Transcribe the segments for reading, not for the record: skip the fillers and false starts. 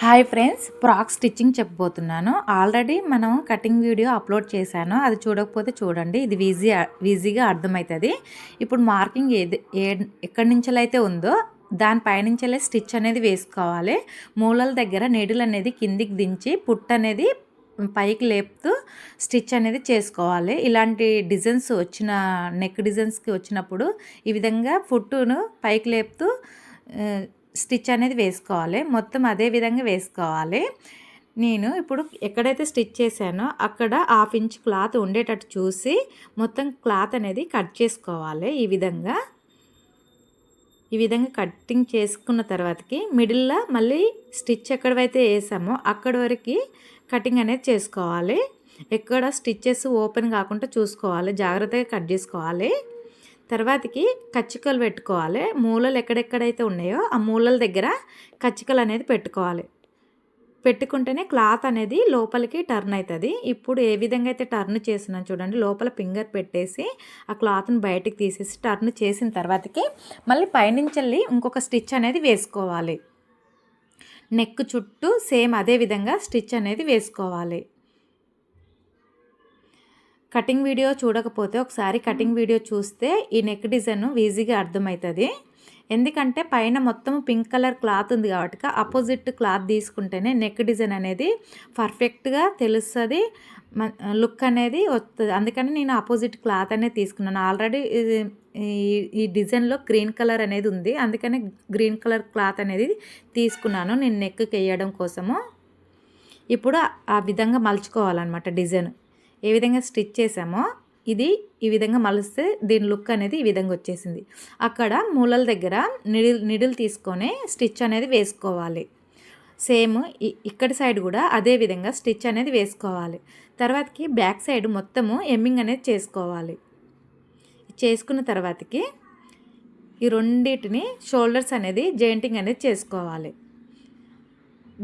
Hi friends, frock stitching చెప్పబోతున్నాను. Already మనం cutting video upload చేశాను. అది చూడకపోతే చూడండి. ఇది ఈజీగా అర్థమవుతుంది. ఇప్పుడు మార్కింగ్ ఎక్కడి నుంచెలైతే ఉందో దానిపైనుంచెలే స్టిచ్ అనేది వేసుకోవాలి. మూలల దగ్గర నీడిల్ అనేది కిందికి దించి పుట్ట అనేది పైకి లేపుతూ స్టిచ్ అనేది చేసుకోవాలి. ఇలాంటి డిజైన్స్ వచ్చిన నెక్ డిజైన్స్కి వచ్చినప్పుడు ఈ విధంగా ఫుట్టును పైకి లేపుతూ స్టిచ్ అనేది వేసుకోవాలి. మొత్తం అదే విధంగా వేసుకోవాలి. నేను ఇప్పుడు ఎక్కడైతే స్టిచ్ చేశానో అక్కడ 1/2 ఇంచ్ క్లాత్ ఉండేటట్టు చూసి మొత్తం క్లాత్ అనేది కట్ చేసుకోవాలి. ఈ విధంగా కటింగ్ చేసుకున్న తర్వాతకి మిడిల్లో మళ్ళీ స్టిచ్ ఎక్కడైతే వేసామో అక్కడి వరకు కటింగ్ అనేది చేసుకోవాలి. ఎక్కడ స్టిచ్చెస్ ఓపెన్ కాకుండా చూసుకోవాలి, జాగ్రత్తగా కట్ చేసుకోవాలి. తర్వాతకి కచ్చికలు పెట్టుకోవాలి. మూలలు ఎక్కడెక్కడైతే ఉన్నాయో ఆ మూలల దగ్గర కచ్చికలు అనేది పెట్టుకోవాలి. పెట్టుకుంటేనే క్లాత్ అనేది లోపలికి టర్న్ అవుతుంది. ఇప్పుడు ఏ విధంగా అయితే టర్న్ చేస్తున్నాను చూడండి. లోపల ఫింగర్ పెట్టేసి ఆ క్లాత్ని బయటికి తీసేసి టర్న్ చేసిన తర్వాతకి మళ్ళీ పైనుంచి వెళ్ళి ఇంకొక స్టిచ్ అనేది వేసుకోవాలి. నెక్ చుట్టూ సేమ్ అదే విధంగా స్టిచ్ అనేది వేసుకోవాలి. కటింగ్ వీడియో చూడకపోతే ఒకసారి కటింగ్ వీడియో చూస్తే ఈ నెక్ డిజైన్ ఈజీగా అర్థమవుతుంది. ఎందుకంటే పైన మొత్తం పింక్ కలర్ క్లాత్ ఉంది కాబట్టి ఆపోజిట్ క్లాత్ తీసుకుంటేనే నెక్ డిజైన్ అనేది పర్ఫెక్ట్గా తెలుస్తుంది, లుక్ అనేది వస్తుంది. అందుకని నేను ఆపోజిట్ క్లాత్ అనేది తీసుకున్నాను. ఆల్రెడీ ఈ డిజైన్లో గ్రీన్ కలర్ అనేది ఉంది, అందుకని గ్రీన్ కలర్ క్లాత్ అనేది తీసుకున్నాను నేను నెక్కి వేయడం కోసము. ఇప్పుడు ఆ విధంగా మలుచుకోవాలన్నమాట. డిజైన్ ఏ విధంగా స్టిచ్ చేసామో ఇది ఈ విధంగా మలిస్తే దీని లుక్ అనేది ఈ విధంగా వచ్చేసింది. అక్కడ మూలల దగ్గర నిడిల్ తీసుకొని స్టిచ్ అనేది వేసుకోవాలి. సేమ్ ఇక్కడ సైడ్ కూడా అదే విధంగా స్టిచ్ అనేది వేసుకోవాలి. తర్వాతకి బ్యాక్ సైడ్ మొత్తము ఎమ్మింగ్ అనేది చేసుకోవాలి. చేసుకున్న తర్వాతకి ఈ రెండింటిని షోల్డర్స్ అనేది జాయింటింగ్ అనేది చేసుకోవాలి.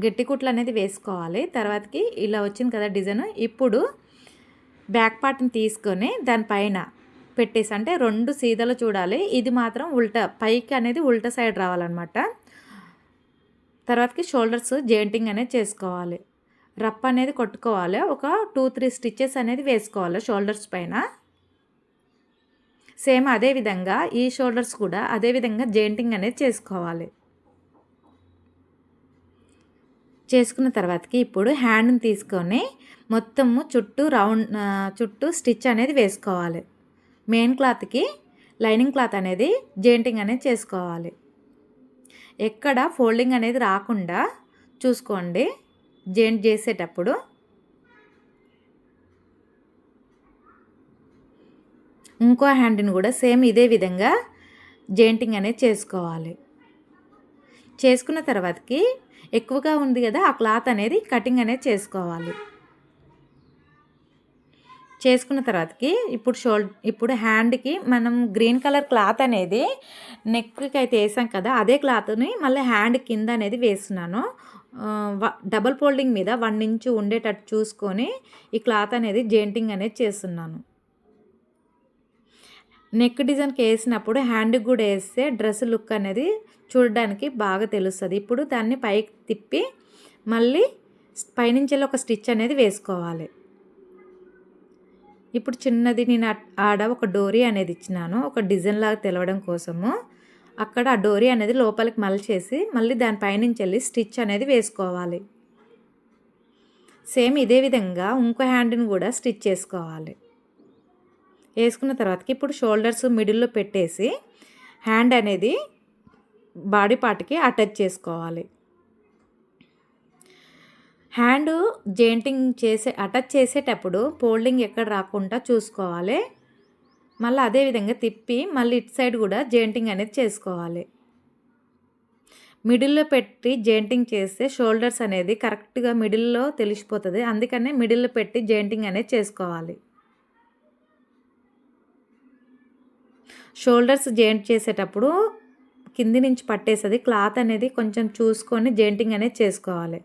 గట్టి కుట్లు అనేది వేసుకోవాలి. తర్వాతకి ఇలా వచ్చింది కదా డిజైన్. ఇప్పుడు బ్యాక్ పార్ట్ని తీసుకొని దానిపైన పెట్టేసి, అంటే 2 సీదలు చూడాలి. ఇది మాత్రం ఉల్టా పైకి అనేది ఉల్టా సైడ్ రావాలన్నమాట. తర్వాతకి షోల్డర్స్ జాయింటింగ్ అనేది చేసుకోవాలి. రప్ అనేది కొట్టుకోవాలి. ఒక 2-3 స్టిచెస్ అనేది వేసుకోవాలి షోల్డర్స్ పైన. సేమ్ అదేవిధంగా ఈ షోల్డర్స్ కూడా అదేవిధంగా జాయింటింగ్ అనేది చేసుకోవాలి. చేసుకున్న తర్వాతకి ఇప్పుడు హ్యాండ్ని తీసుకొని మొత్తము చుట్టూ స్టిచ్ అనేది వేసుకోవాలి. మెయిన్ క్లాత్కి లైనింగ్ క్లాత్ అనేది జాయింటింగ్ అనేది చేసుకోవాలి. ఎక్కడ ఫోల్డింగ్ అనేది రాకుండా చూసుకోండి జాయింట్ చేసేటప్పుడు. ఇంకో హ్యాండ్ని కూడా సేమ్ ఇదే విధంగా జాయింటింగ్ అనేది చేసుకోవాలి. చేసుకున్న తర్వాతకి ఎక్కువగా ఉంది కదా ఆ క్లాత్ అనేది కటింగ్ అనేది చేసుకోవాలి. చేసుకున్న తర్వాతకి ఇప్పుడు హ్యాండ్కి మనం గ్రీన్ కలర్ క్లాత్ అనేది నెక్కి అయితే వేసాం కదా, అదే క్లాత్ని మళ్ళీ హ్యాండ్ కింద అనేది వేస్తున్నాను. డబల్ ఫోల్డింగ్ మీద 1 ఇంచ్ ఉండేటట్టు చూసుకొని ఈ క్లాత్ అనేది జాయింటింగ్ అనేది చేస్తున్నాను. నెక్ డిజైన్కి వేసినప్పుడు హ్యాండ్కి కూడా వేస్తే డ్రెస్ లుక్ అనేది చూడడానికి బాగా తెలుస్తుంది. ఇప్పుడు దాన్ని పైకి తిప్పి మళ్ళీ పైనుంచి ఒక స్టిచ్ అనేది వేసుకోవాలి. ఇప్పుడు చిన్నది నేను ఆడ ఒక డోరీ అనేది ఇచ్చినాను, ఒక డిజైన్ లాగా తెలవడం కోసము. అక్కడ ఆ డోరీ అనేది లోపలికి మలిచేసి మళ్ళీ దానిపైనుంచి వెళ్ళి స్టిచ్ అనేది వేసుకోవాలి. సేమ్ ఇదే విధంగా ఇంకో హ్యాండ్ని కూడా స్టిచ్ చేసుకోవాలి. వేసుకున్న తర్వాతకి ఇప్పుడు షోల్డర్స్ మిడిల్లో పెట్టేసి హ్యాండ్ అనేది బాడీ పార్ట్కి అటాచ్ చేసుకోవాలి. హ్యాండ్ జాయింటింగ్ అటాచ్ చేసేటప్పుడు ఫోల్డింగ్ ఎక్కడ రాకుండా చూసుకోవాలి. మళ్ళీ అదేవిధంగా తిప్పి మళ్ళీ ఇటు సైడ్ కూడా జాయింటింగ్ అనేది చేసుకోవాలి. మిడిల్లో పెట్టి జాయింటింగ్ చేస్తే షోల్డర్స్ అనేది కరెక్ట్గా మిడిల్లో తెలిసిపోతుంది. అందుకనే మిడిల్లో పెట్టి జాయింటింగ్ అనేది చేసుకోవాలి. షోల్డర్స్ జాయింట్ చేసేటప్పుడు కింది నుంచి పట్టేస్తుంది, క్లాత్ అనేది కొంచెం చూసుకొని జాయింటింగ్ అనేది చేసుకోవాలి.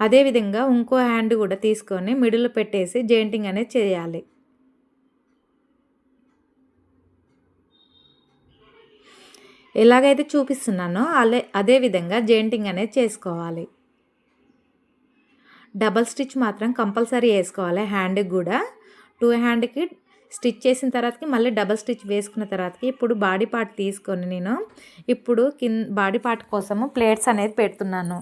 అదేవిధంగా ఇంకో హ్యాండ్ కూడా తీసుకొని మిడిల్లో పెట్టేసి జాయింటింగ్ అనేది చేయాలి. ఎలాగైతే చూపిస్తున్నానో అదే విధంగా జెయింటింగ్ అనేది చేసుకోవాలి. డబల్ స్టిచ్ మాత్రం కంపల్సరీ వేసుకోవాలి హ్యాండ్కి కూడా. 2 హ్యాండ్కి స్టిచ్ చేసిన తర్వాతకి మళ్ళీ డబల్ స్టిచ్ వేసుకున్న తర్వాతకి ఇప్పుడు బాడీ పార్ట్ తీసుకొని నేను ఇప్పుడు బాడీ పార్ట్ కోసము ప్లేట్స్ అనేది పెడుతున్నాను.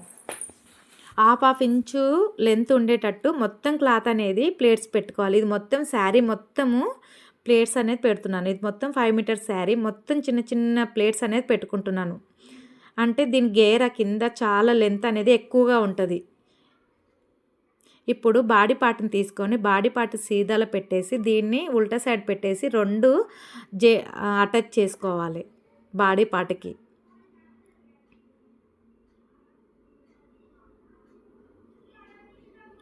హాఫ్ ఇంచు లెంత్ ఉండేటట్టు మొత్తం క్లాత్ అనేది ప్లేట్స్ పెట్టుకోవాలి. ఇది మొత్తం శారీ మొత్తము ప్లేట్స్ అనేది పెడుతున్నాను. ఇది మొత్తం 5 మీటర్స్ శారీ మొత్తం చిన్న చిన్న ప్లేట్స్ అనేది పెట్టుకుంటున్నాను. అంటే దీని గేర కింద చాలా లెంత్ అనేది ఎక్కువగా ఉంటుంది. ఇప్పుడు బాడీ పార్ట్ని తీసుకొని బాడీ పార్ట్ సీదాలో పెట్టేసి దీన్ని ఉల్టా సైడ్ పెట్టేసి 2 అటాచ్ చేసుకోవాలి బాడీ పార్ట్కి.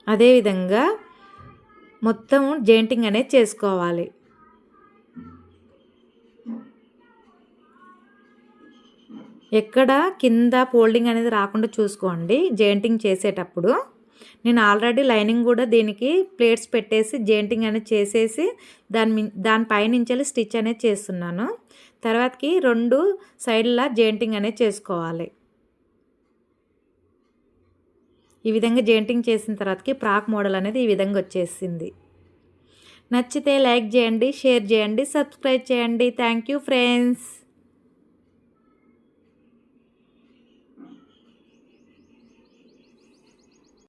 అదేవిధంగా మొత్తం జెయింటింగ్ అనేది చేసుకోవాలి. ఎక్కడ కింద ఫోల్డింగ్ అనేది రాకుండా చూసుకోండి జెయింటింగ్ చేసేటప్పుడు. నేను ఆల్రెడీ లైనింగ్ కూడా దీనికి ప్లేట్స్ పెట్టేసి జెయింటింగ్ అనేది చేసేసి దానిపైనుంచి స్టిచ్ అనేది చేస్తున్నాను. తర్వాతకి 2 సైడ్ల జెయింటింగ్ అనేది చేసుకోవాలి. ఈ విధంగా జెయింటింగ్ చేసిన తర్వాతకి ఫ్రాక్ మోడల్ అనేది ఈ విధంగా వచ్చేసింది. నచ్చితే లైక్ చేయండి, షేర్ చేయండి, సబ్స్క్రైబ్ చేయండి. Thank you friends.